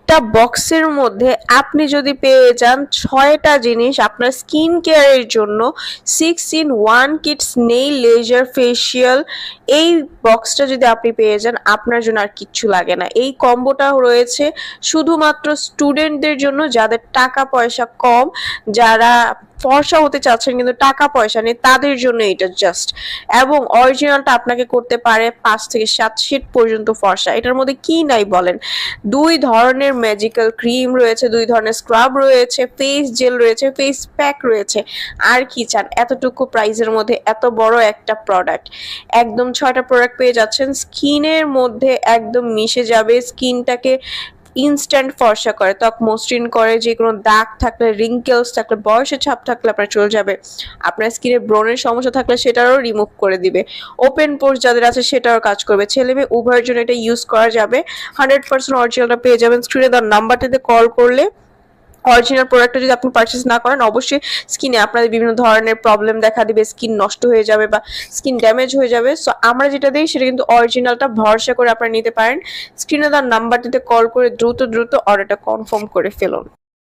একটা বক্সের মধ্যে আপনি যদি পেয়ে যান 6টা জিনিস আপনার স্কিন কেয়ারের জন্য, 6 in 1 kits nail laser facial, এই বক্সটা যদি আপনি পেয়ে যান আপনার জন্য আর কিচ্ছু লাগে না। এই কম্বোটা রয়েছে শুধুমাত্র স্টুডেন্টদের জন্য, যাদের টাকা পয়সা কম, যারা ফর্সা হতে চাচ্ছেন কিন্তু টাকা পয়সা নেই, তাদের জন্য এটা জাস্ট। এবং অরিজিনালটা আপনাকে করতে পারে 5 থেকে 7 শেড পর্যন্ত ফর্সা। এটার মধ্যে কি নাই বলেন, 2 ধরনের ম্যাজিক্যাল ক্রিম রয়েছে, 2 ধরনের স্ক্রাব রয়েছে, ফেস জেল রয়েছে, ফেস প্যাক রয়েছে। আর কি চান এতটুকু প্রাইসের মধ্যে এত বড় একটা প্রোডাক্ট? একদম 6টা প্রোডাক্ট পেয়ে যাচ্ছেন, স্কিনের মধ্যে একদম মিশে যাবে, স্কিনটাকে ইনস্ট্যান্ট ফর্সা করে, ত্বক মসৃণ করে, যে কোনো দাগ থাকলে, রিঙ্কেলস থাকলে, বয়সের ছাপ থাকলে আপনার চলে যাবে। আপনার স্কিনে ব্রণের সমস্যা থাকলে সেটারও রিমুভ করে দিবে। ওপেন পোর্স যাদের আছে সেটাও কাজ করবে। ছেলে মেয়ে উভয়ের জন্য এটা ইউজ করা যাবে। 100% অরিজিনালটা পেয়ে যাবেন। স্ক্রিনে দেওয়ার নাম্বারটিতে কল করলে অরিজিনাল প্রোডাক্টটা যদি আপনি পারচেস না করেন, অবশ্যই স্কিনে আপনাদের বিভিন্ন ধরনের প্রবলেম দেখা দিবে, স্কিন নষ্ট হয়ে যাবে বা স্কিন ড্যামেজ হয়ে যাবে। সো আমরা যেটা দিই সেটা কিন্তু অরিজিনালটা, ভরসা করে আপনারা নিতে পারেন। স্ক্রিনে দেওয়ার নাম্বারটিতে কল করে দ্রুত অর্ডারটা কনফার্ম করে ফেলুন।